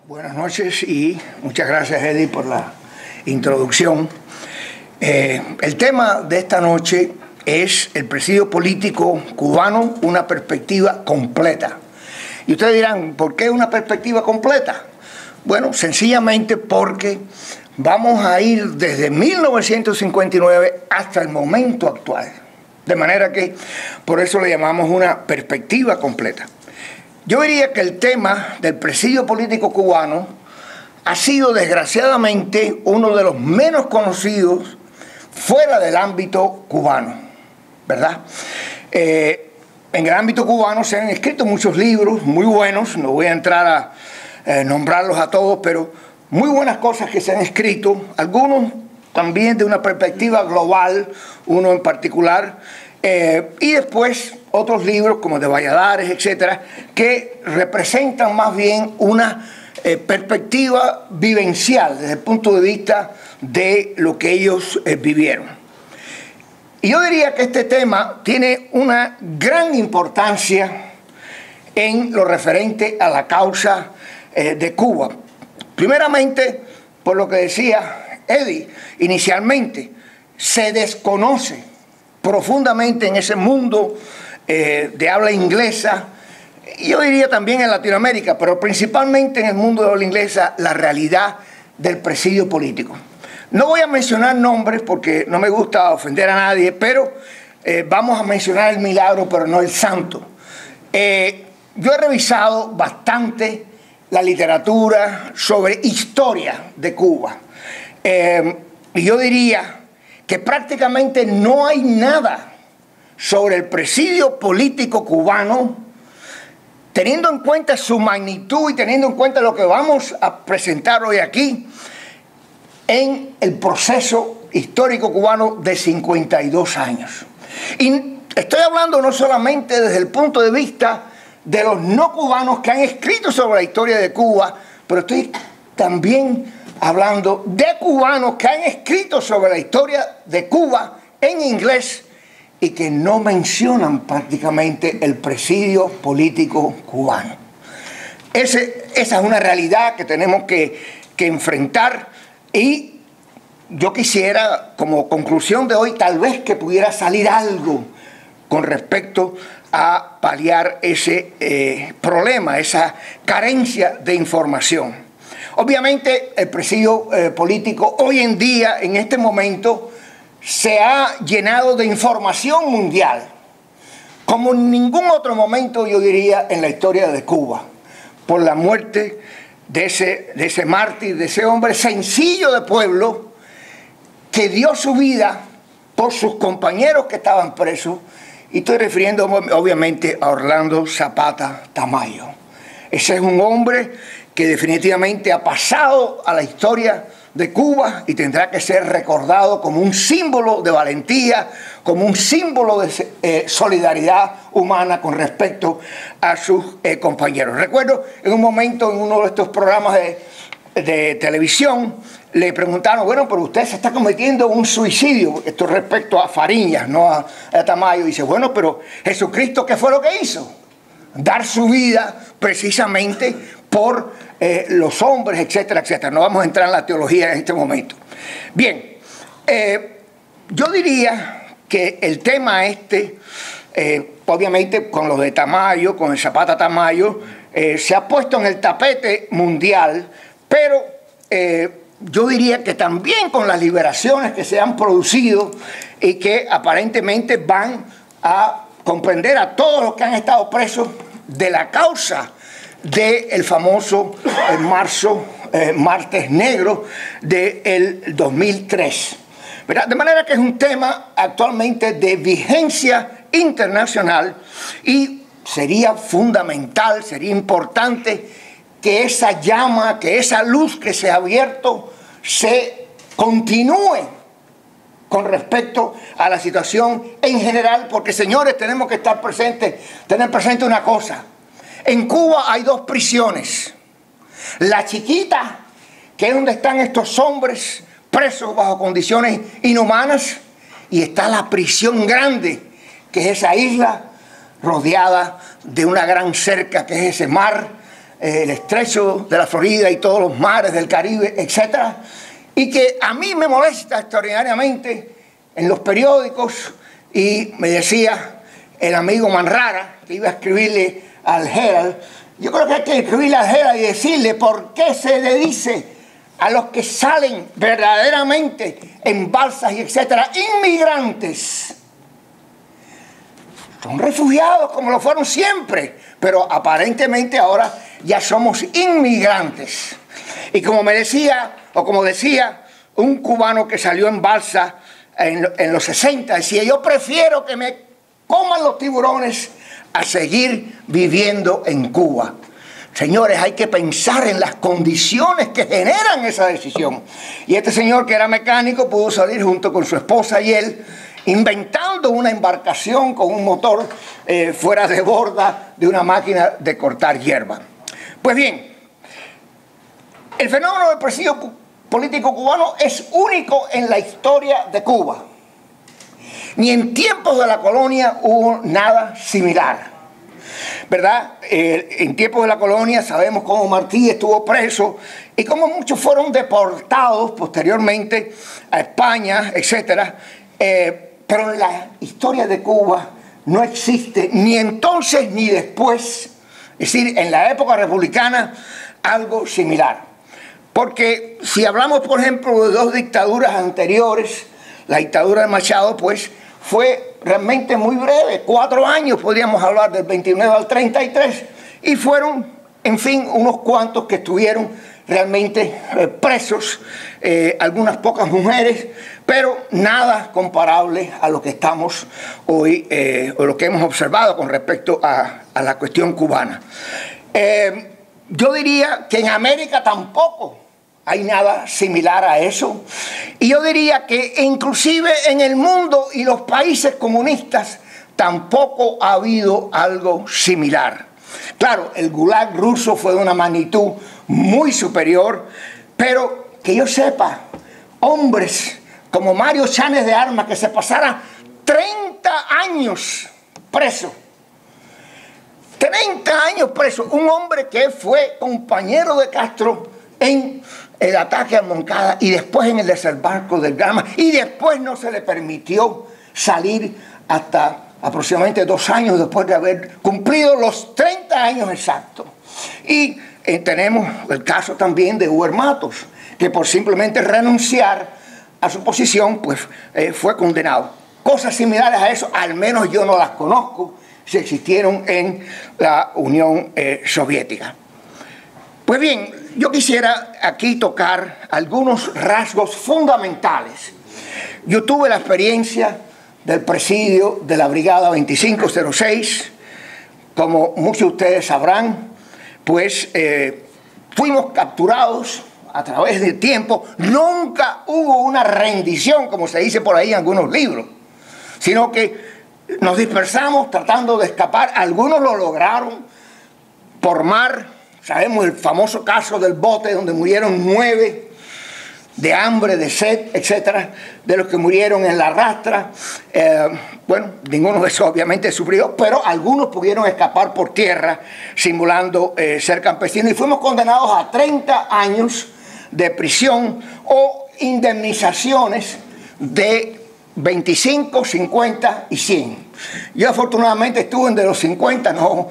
Buenas noches y muchas gracias, Eddie, por la introducción. El tema de esta noche es el presidio político cubano, una perspectiva completa. Y ustedes dirán, ¿por qué una perspectiva completa? Bueno, sencillamente porque vamos a ir desde 1959 hasta el momento actual. De manera que por eso le llamamos una perspectiva completa. Yo diría que el tema del presidio político cubano ha sido desgraciadamente uno de los menos conocidos fuera del ámbito cubano, ¿verdad? En el ámbito cubano se han escrito muchos libros muy buenos, no voy a entrar a nombrarlos a todos, pero muy buenas cosas que se han escrito, algunos también de una perspectiva global, uno en particular, y después otros libros como de Valladares, etcétera, que representan más bien una perspectiva vivencial desde el punto de vista de lo que ellos vivieron. Y yo diría que este tema tiene una gran importancia en lo referente a la causa de Cuba. Primeramente, por lo que decía Eddie, inicialmente se desconoce profundamente en ese mundo de habla inglesa, y yo diría también en Latinoamérica, pero principalmente en el mundo de habla inglesa, la realidad del presidio político. No voy a mencionar nombres porque no me gusta ofender a nadie, pero vamos a mencionar el milagro, pero no el santo. Yo he revisado bastante la literatura sobre historia de Cuba, y yo diría que prácticamente no hay nada sobre el presidio político cubano, teniendo en cuenta su magnitud y teniendo en cuenta lo que vamos a presentar hoy aquí, en el proceso histórico cubano de 52 años. Y estoy hablando no solamente desde el punto de vista de los no cubanos que han escrito sobre la historia de Cuba, pero estoy también hablando de cubanos que han escrito sobre la historia de Cuba en inglés y que no mencionan prácticamente el presidio político cubano. Esa es una realidad que tenemos que enfrentar, y yo quisiera, como conclusión de hoy, tal vez que pudiera salir algo con respecto a paliar ese problema, esa carencia de información. Obviamente el presidio político hoy en día, en este momento, se ha llenado de información mundial, como en ningún otro momento, yo diría, en la historia de Cuba, por la muerte de ese mártir, de ese hombre sencillo de pueblo, que dio su vida por sus compañeros que estaban presos, y estoy refiriendo obviamente a Orlando Zapata Tamayo. Ese es un hombre que definitivamente ha pasado a la historia de Cuba y tendrá que ser recordado como un símbolo de valentía, como un símbolo de solidaridad humana con respecto a sus compañeros. Recuerdo en un momento en uno de estos programas de televisión le preguntaron, bueno, pero usted se está cometiendo un suicidio, esto respecto a Fariñas, no a Tamayo. Y dice, bueno, pero Jesucristo, ¿qué fue lo que hizo? Dar su vida precisamente por los hombres, etcétera, etcétera. No vamos a entrar en la teología en este momento. Bien, yo diría que el tema obviamente con los de Tamayo, con el Zapata Tamayo, se ha puesto en el tapete mundial, pero yo diría que también con las liberaciones que se han producido y que aparentemente van a comprender a todos los que han estado presos de la causa del famoso martes negro del 2003. ¿Verdad? De manera que es un tema actualmente de vigencia internacional, y sería fundamental, sería importante que esa llama, que esa luz que se ha abierto se continúe con respecto a la situación en general, porque, señores, tenemos que estar presentes, tener presente una cosa. En Cuba hay dos prisiones. La chiquita, que es donde están estos hombres presos bajo condiciones inhumanas, y está la prisión grande, que es esa isla rodeada de una gran cerca, que es ese mar el estrecho de la Florida y todos los mares del Caribe, etc. Y que a mí me molesta extraordinariamente en los periódicos, y me decía el amigo Manrara, que iba a escribirle al Herald, yo creo que hay que escribirle al Herald y decirle por qué se le dice a los que salen verdaderamente en balsas y etcétera, inmigrantes. Son refugiados como lo fueron siempre, pero aparentemente ahora ya somos inmigrantes. Y como me decía, o como decía un cubano que salió en balsa en los 60, decía, yo prefiero que me coman los tiburones a seguir viviendo en Cuba. Señores, hay que pensar en las condiciones que generan esa decisión. Y este señor, que era mecánico, pudo salir junto con su esposa y él, inventando una embarcación con un motor fuera de borda de una máquina de cortar hierba. Pues bien, el fenómeno del presidio político cubano es único en la historia de Cuba. Ni en tiempos de la colonia hubo nada similar, ¿verdad? En tiempos de la colonia sabemos cómo Martí estuvo preso y cómo muchos fueron deportados posteriormente a España, etc. Pero en la historia de Cuba no existe ni entonces ni después, es decir, en la época republicana, algo similar. Porque si hablamos, por ejemplo, de dos dictaduras anteriores, la dictadura de Machado, pues fue realmente muy breve, 4 años, podríamos hablar del 29 al 33, y fueron, en fin, unos cuantos que estuvieron realmente presos, algunas pocas mujeres, pero nada comparable a lo que estamos hoy, o lo que hemos observado con respecto a la cuestión cubana. Yo diría que en América tampoco hay nada similar a eso. Y yo diría que inclusive en el mundo y los países comunistas tampoco ha habido algo similar. Claro, el Gulag ruso fue de una magnitud muy superior, pero que yo sepa, hombres como Mario Cháñez de Armas, que se pasara 30 años preso. 30 años preso. Un hombre que fue compañero de Castro en el ataque a Moncada y después en el desembarco del Gama, y después no se le permitió salir hasta aproximadamente 2 años después de haber cumplido los 30 años exactos. Y tenemos el caso también de Huber Matos, que por simplemente renunciar a su posición, pues fue condenado. Cosas similares a eso, al menos yo no las conozco, si existieron en la Unión Soviética. Pues bien, yo quisiera aquí tocar algunos rasgos fundamentales. Yo tuve la experiencia del presidio de la Brigada 2506. Como muchos de ustedes sabrán, pues fuimos capturados a través del tiempo. Nunca hubo una rendición, como se dice por ahí en algunos libros, sino que nos dispersamos tratando de escapar. Algunos lo lograron por mar. Sabemos el famoso caso del bote donde murieron 9 de hambre, de sed, etcétera, de los que murieron en la rastra. Bueno, ninguno de esos obviamente sufrió, pero algunos pudieron escapar por tierra simulando ser campesinos, y fuimos condenados a 30 años de prisión o indemnizaciones de 25, 50 y 100. Yo afortunadamente estuve en de los 50, no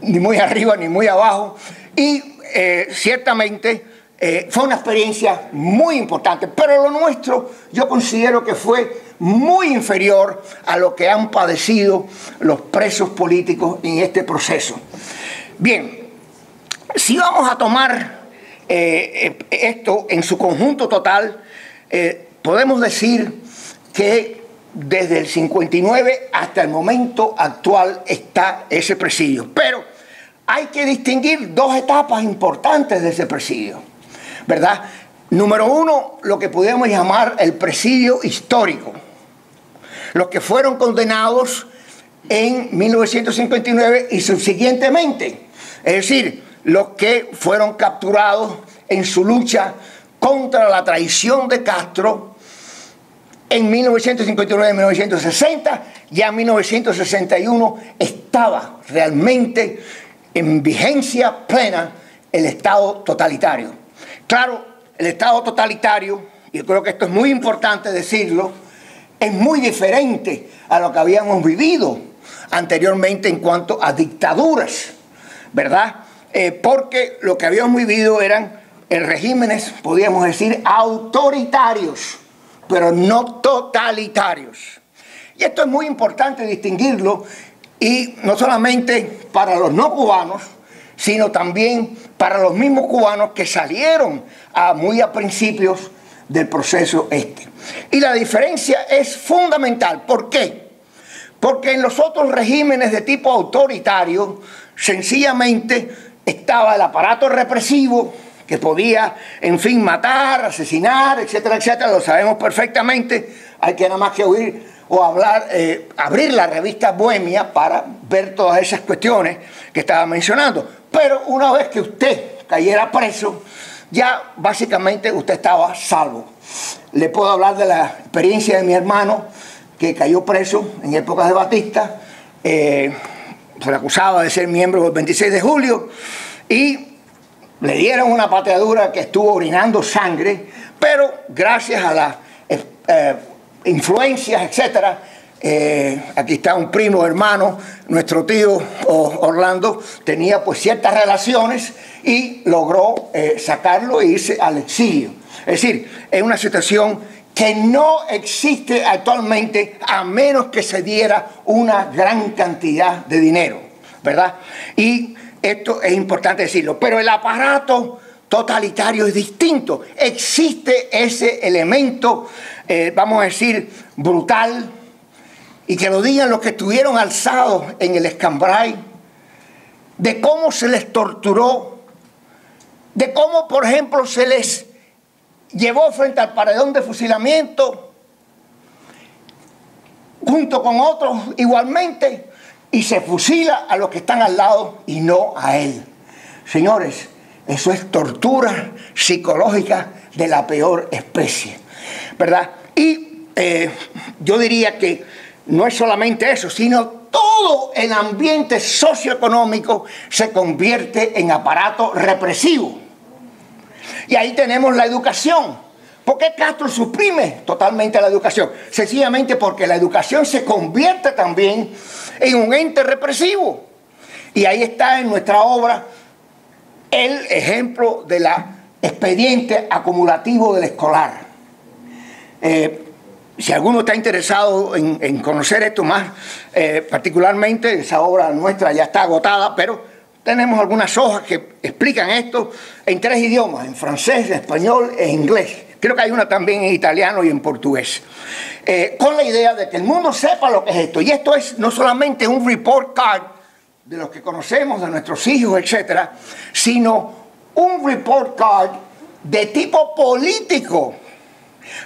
ni muy arriba ni muy abajo, y ciertamente fue una experiencia muy importante, pero lo nuestro yo considero que fue muy inferior a lo que han padecido los presos políticos en este proceso. Bien, si vamos a tomar esto en su conjunto total, podemos decir que desde el 59 hasta el momento actual está ese presidio. Pero hay que distinguir 2 etapas importantes de ese presidio, ¿verdad? Número 1, lo que podemos llamar el presidio histórico. Los que fueron condenados en 1959 y subsiguientemente. Es decir, los que fueron capturados en su lucha contra la traición de Castro en 1959-1960, ya en 1961 estaba realmente en vigencia plena el Estado totalitario. Claro, el Estado totalitario, y yo creo que esto es muy importante decirlo, es muy diferente a lo que habíamos vivido anteriormente en cuanto a dictaduras, ¿verdad? Porque lo que habíamos vivido eran regímenes, podríamos decir, autoritarios, pero no totalitarios. Y esto es muy importante distinguirlo, y no solamente para los no cubanos, sino también para los mismos cubanos que salieron muy a principios del proceso este. Y la diferencia es fundamental. ¿Por qué? Porque en los otros regímenes de tipo autoritario, sencillamente estaba el aparato represivo que podía, en fin, matar, asesinar, etcétera, etcétera. Lo sabemos perfectamente. Hay que nada más que oír o hablar, abrir la revista Bohemia para ver todas esas cuestiones que estaba mencionando. Pero una vez que usted cayera preso, ya básicamente usted estaba salvo. Le puedo hablar de la experiencia de mi hermano, que cayó preso en épocas de Batista. Se le acusaba de ser miembro del 26 de julio y le dieron una pateadura que estuvo orinando sangre, pero gracias a las influencias, etcétera. Aquí está un primo hermano, nuestro tío Orlando tenía pues ciertas relaciones y logró sacarlo e irse al exilio. Es decir, es una situación que no existe actualmente a menos que se diera una gran cantidad de dinero, ¿verdad? Y esto es importante decirlo, pero el aparato totalitario es distinto. Existe ese elemento, vamos a decir, brutal, y que lo digan los que estuvieron alzados en el Escambray, de cómo se les torturó, de cómo, por ejemplo, se les llevó frente al paredón de fusilamiento, junto con otros igualmente, y se fusila a los que están al lado y no a él. Señores, eso es tortura psicológica de la peor especie, ¿verdad? Y yo diría que no es solamente eso, sino todo el ambiente socioeconómico se convierte en aparato represivo. Y ahí tenemos la educación. ¿Por qué Castro suprime totalmente la educación? Sencillamente porque la educación se convierte también en un ente represivo. Y ahí está en nuestra obra el ejemplo del expediente acumulativo del escolar. Si alguno está interesado en conocer esto más, particularmente esa obra nuestra ya está agotada, pero tenemos algunas hojas que explican esto en 3 idiomas, en francés, en español e inglés. Creo que hay una también en italiano y en portugués. Con la idea de que el mundo sepa lo que es esto. Y esto es no solamente un report card de los que conocemos, de nuestros hijos, etcétera, sino un report card de tipo político,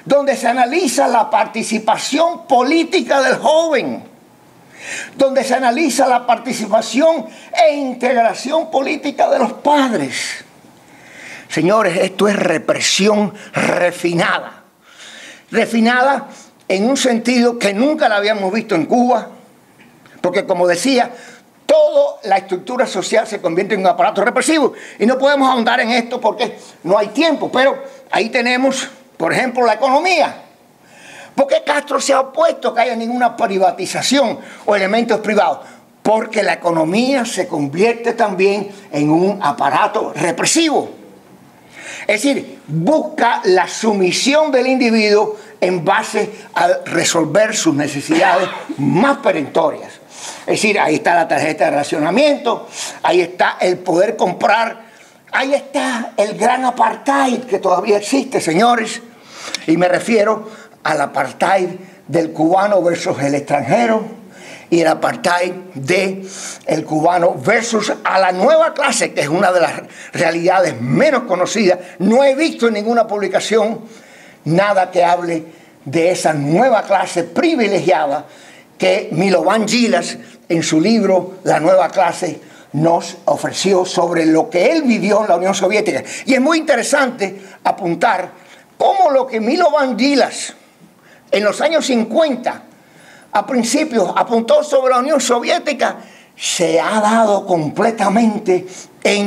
donde se analiza la participación política del joven, donde se analiza la participación e integración política de los padres. Señores, esto es represión refinada. Refinada en un sentido que nunca la habíamos visto en Cuba, porque como decía, toda la estructura social se convierte en un aparato represivo. Y no podemos ahondar en esto porque no hay tiempo, pero ahí tenemos, por ejemplo, la economía. ¿Por qué Castro se ha opuesto a que haya ninguna privatización o elementos privados? Porque la economía se convierte también en un aparato represivo. Es decir, busca la sumisión del individuo en base a resolver sus necesidades más perentorias. Es decir, ahí está la tarjeta de racionamiento, ahí está el poder comprar, ahí está el gran apartheid que todavía existe, señores. Y me refiero al apartheid del cubano versus el extranjero y el apartheid del cubano versus a la nueva clase, que es una de las realidades menos conocidas. No he visto en ninguna publicación nada que hable de esa nueva clase privilegiada que Milovan Gilas en su libro La Nueva Clase nos ofreció sobre lo que él vivió en la Unión Soviética. Y es muy interesante apuntar cómo lo que Milovan Gilas en los años 50 a principios apuntó sobre la Unión Soviética se ha dado completamente en